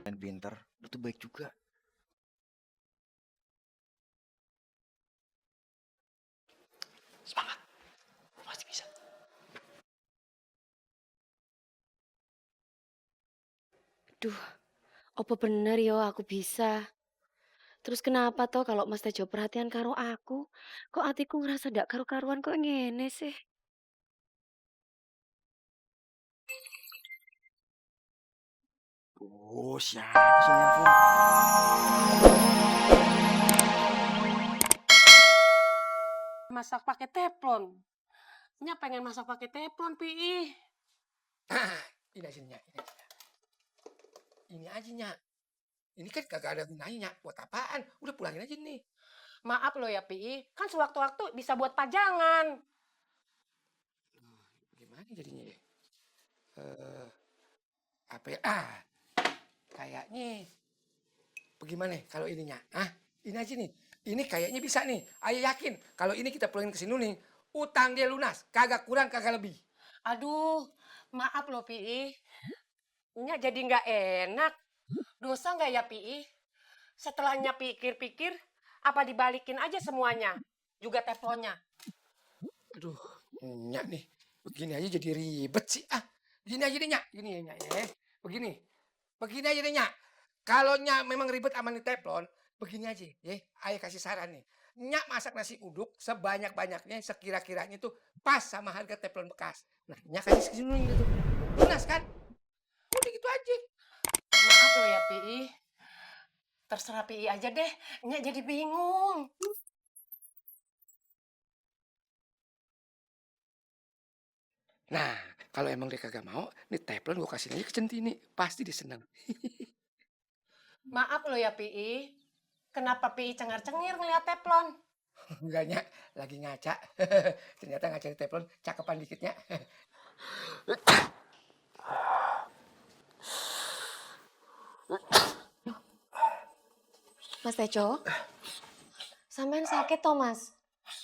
dan pinter, lu tuh baik juga. Semangat, lu pasti bisa. Duh, apa bener yo aku bisa? Terus kenapa toh kalau Mas Tejo perhatian karo aku, kok hatiku ngerasa ndak karu-karuan kok ngene sih? Oh, siapa sih nelfon? Masak pakai teflon. Nya pengen masak pakai teflon, Pi. Ini aja Nyak, ini aja Nyak. Ini kan kagak ada gunanya Nyak. Buat apaan? Udah pulangin aja nih. Maaf loh ya, Pi. Kan sewaktu-waktu bisa buat pajangan. Gimana jadinya ya? Apa ya? Kayaknya bagaimana kalau ini Nyak? Ini aja nih. Ini kayaknya bisa nih. Ayo yakin kalau ini kita pulangin ke si Nuning, utang dia lunas, kagak kurang kagak lebih. Aduh, maaf loh, Pi. Nya jadi nggak enak. Dosa nggak ya, Pi? Setelahnya pikir-pikir, apa dibalikin aja semuanya? Juga teflonnya. Aduh, Nyak nih. Begini aja jadi ribet sih. Gini aja deh Nyak. Gini ya Nyak ya. Begini. Begini aja deh Nyak. Kalau Nyak memang ribet sama nih teflon, begini aja ya. Ayo kasih saran nih. Nyak masak nasi uduk sebanyak-banyaknya sekira-kiranya tuh pas sama harga teflon bekas. Nah, Nyak kasih segini gitu. Lunas kan? Udah gitu aja. Maaf loh ya, Pi. Terserah Pi aja deh. Nya jadi bingung. Nah, kalau emang dia kagak mau, nih teflon gue kasih aja ke Centini. Pasti dia seneng. Maaf loh ya, Pi. Kenapa Pi cengar-cengir ngeliat teflon? Enggak Nyak, lagi ngaca. Ternyata ngaca di teflon, cakepan dikitnya. Mas Tejo, sampean sakit toh Mas?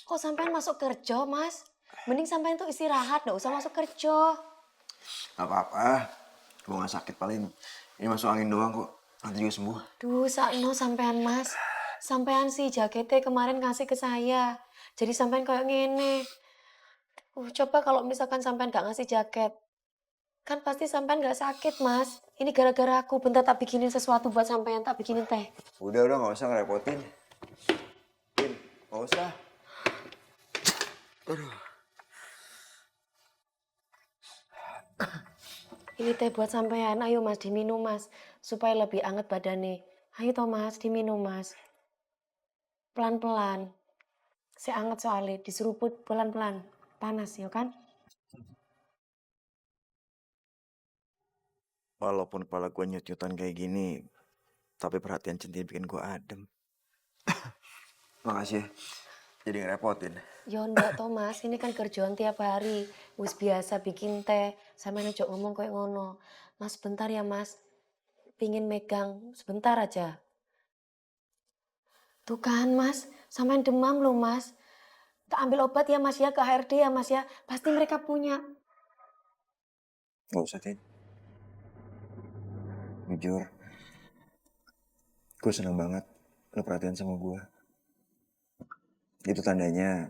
Kok sampean masuk kerja Mas? Mending sampean tuh istirahat, nggak usah masuk kerja. Gak apa-apa, gue gak sakit paling. Ini masuk angin doang kok, nanti juga sembuh. Duh, sakno sampean Mas. Sampean sih jaketnya kemarin ngasih ke saya. Jadi sampean kayak ngene. Coba kalau misalkan sampean nggak ngasih jaket, kan pasti sampean nggak sakit Mas. Ini gara-gara aku. Bentar tak bikinin sesuatu buat sampean, tak bikinin teh. Udah gak usah ngerepotin. Tin, gak usah. Ini teh buat sampean. Ayo Mas, diminum Mas. Supaya lebih anget badannya. Ayo toh Mas, diminum Mas. Pelan-pelan. Saya anget soalnya, diseruput pelan-pelan. Panas ya kan? Walaupun kepala gue nyut-nyutan kayak gini, tapi perhatian Centini bikin gue adem. Makasih ya, jadi ngerepotin. Ya ndak toh Mas, ini kan kerjaan tiap hari. Wis biasa bikin teh, sampean aja ngomong kayak ngono. Mas bentar ya Mas, pingin megang sebentar aja. Tuh kan Mas, sampean demam loh Mas. Tak ambil obat ya Mas ya, ke HRD ya Mas ya. Pasti mereka punya. Gak usah, Tin. Jujur, gue seneng banget lo perhatian sama gue. Itu tandanya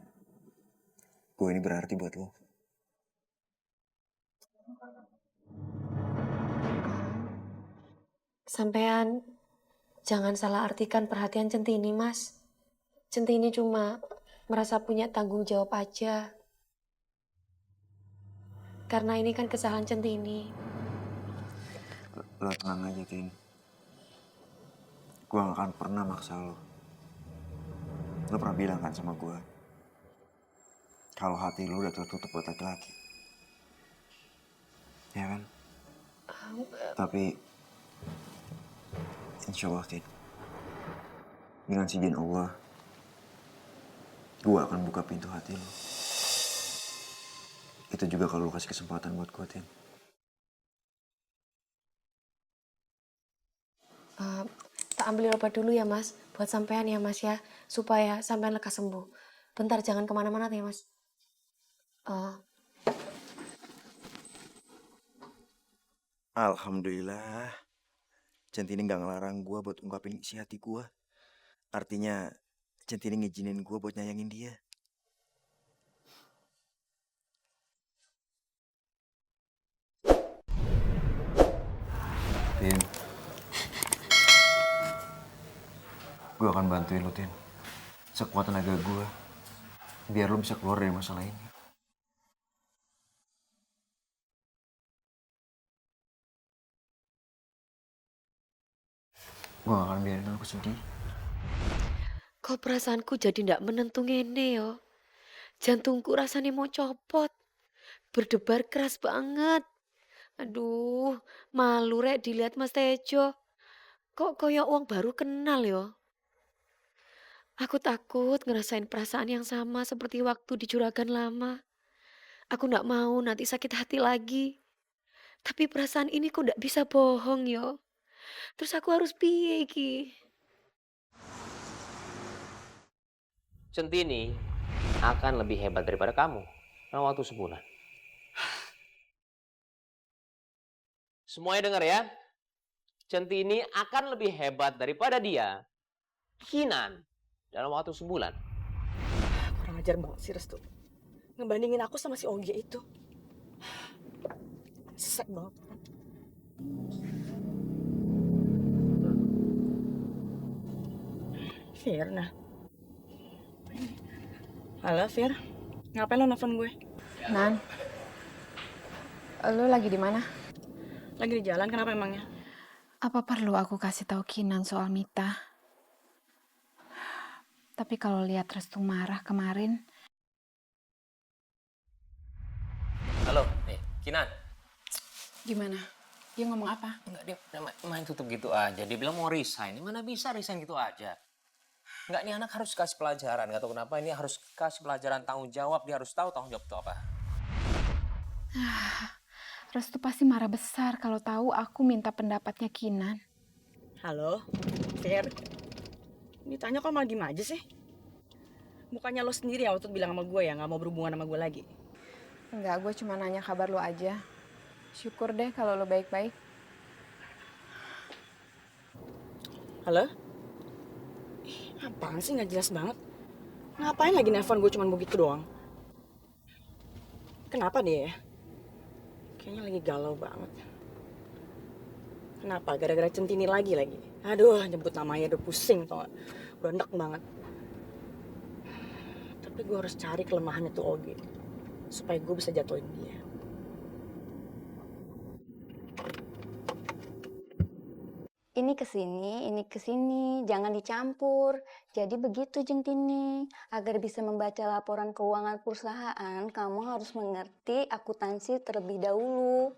gue ini berarti buat lo. Sampean jangan salah artikan perhatian Centini Mas. Centini cuma merasa punya tanggung jawab aja. Karena ini kan kesalahan Centini. Lo tenang aja, Tin. Gue gak akan pernah maksa lo. Lo pernah bilang kan sama gue, kalau hati lo udah tertutup buat laki-laki. Ya kan? Tapi, insya Allah, Tin. Dengan izin Allah, gue akan buka pintu hati lo. Itu juga kalau lo kasih kesempatan buat gue, Tin. Tak ambil obat dulu ya Mas, buat sampean ya Mas ya, supaya sampean lekas sembuh. Bentar jangan kemana-mana ya Mas. Alhamdulillah. Centini nggak ngelarang gue buat ungkapin isi hati gue. Artinya Centini ngizinin gue buat nyayangin dia. Tin, gue akan bantuin lo, Tin. Sekuat tenaga gue, biar lo bisa keluar dari masalah ini. Gue gak akan biarin aku sedih. Kok perasaanku jadi ndak menentu ngene yo. Jantungku rasanya mau copot. Berdebar keras banget. Aduh, malu rek dilihat Mas Tejo. Kok koyo uang baru kenal yo. Aku takut ngerasain perasaan yang sama seperti waktu di juragan lama. Aku ndak mau nanti sakit hati lagi. Tapi perasaan ini kok ndak bisa bohong yo. Terus aku harus piye iki? Centini akan lebih hebat daripada kamu dalam waktu sebulan. Semuanya dengar ya. Centini akan lebih hebat daripada dia, Kinan, dalam waktu sebulan. Kurang ajar banget sih Restu. Ngebandingin aku sama si Ogi itu. Sesek banget. Fir, nah. Halo Fir, ngapain lo nelfon gue? Nan, lu lagi di mana? Lagi di jalan, kenapa emangnya? Apa perlu aku kasih tahu Kinan soal Mita? Tapi kalau lihat Restu marah kemarin, Halo, Kinan. gimana? Dia ngomong apa? Enggak, dia main tutup gitu aja. Dia bilang mau resign. Mana bisa resign gitu aja? Enggak, nih anak harus kasih pelajaran. Gak tahu kenapa ini harus kasih pelajaran tanggung jawab. Dia harus tahu tanggung jawab itu apa. Restu pasti marah besar kalau tahu aku minta pendapatnya Kinan. Halo, Fir. Ditanya kok malah diem aja sih? Bukannya lo sendiri yang waktu itu bilang sama gue ya, gak mau berhubungan sama gue lagi? Enggak, gue cuma nanya kabar lu aja. Syukur deh kalau lu baik-baik. Halo? Apaan sih, gak jelas banget? Ngapain lagi nelfon gue cuman begitu doang? Kenapa dia ya? Kayaknya lagi galau banget. Kenapa? Gara-gara Centini lagi? Aduh, nyebut namanya udah pusing tau gak? Udah enek banget. Tapi gue harus cari kelemahannya tuh Ogi. Supaya gue bisa jatuhin dia. Ini ke sini, jangan dicampur. Jadi begitu Centini, agar bisa membaca laporan keuangan perusahaan, kamu harus mengerti akuntansi terlebih dahulu.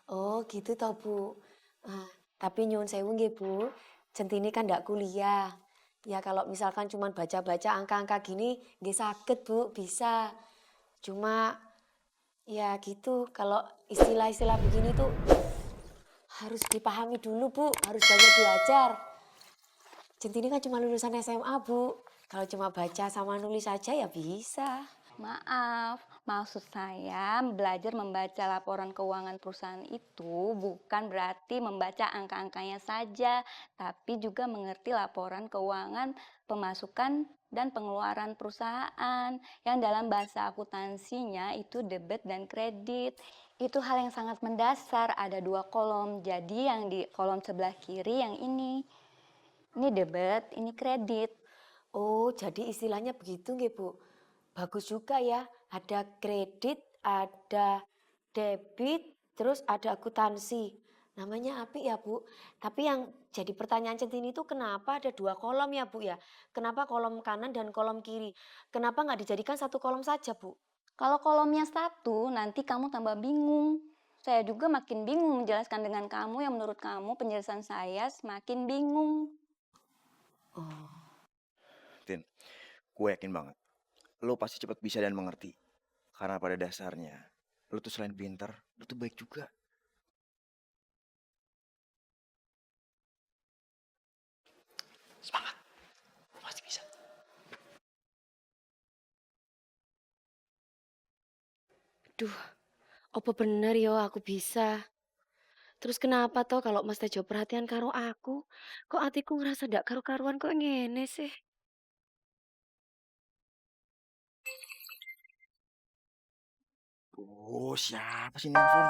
Oh gitu toh Bu. Tapi nyuwun sewu nggih Bu, Centini kan ndak kuliah. Ya kalau misalkan cuma baca-baca angka-angka gini nggih saged Bu, bisa. Cuma ya gitu, kalau istilah-istilah begini tuh harus dipahami dulu Bu, harus banyak belajar. Centini kan cuma lulusan SMA Bu, kalau cuma baca sama nulis saja ya bisa. Maaf, maksud saya belajar membaca laporan keuangan perusahaan itu bukan berarti membaca angka-angkanya saja, tapi juga mengerti laporan keuangan pemasukan dan pengeluaran perusahaan yang dalam bahasa akuntansinya itu debit dan kredit. Itu hal yang sangat mendasar, ada 2 kolom. Jadi yang di kolom sebelah kiri yang ini debit, ini kredit. Oh, jadi istilahnya begitu nggih Bu. Bagus juga ya, ada kredit, ada debit, terus ada akuntansi. Namanya apik ya Bu. Tapi yang jadi pertanyaan Centini itu kenapa ada 2 kolom ya Bu ya? Kenapa kolom kanan dan kolom kiri? Kenapa nggak dijadikan 1 kolom saja Bu? Kalau kolomnya 1, nanti kamu tambah bingung. Saya juga makin bingung menjelaskan dengan kamu yang menurut kamu penjelasan saya semakin bingung. Tin, gue yakin banget. Lo pasti cepat bisa dan mengerti. Karena pada dasarnya, lo tuh selain pintar, lo tuh baik juga. Semangat, lo pasti bisa. Duh, apa bener yo aku bisa? Terus kenapa toh kalau Mas Tejo perhatian karo aku? Kok atiku ngerasa ndak karu-karuan kok ngene sih? Oh, siapa sih nelfon?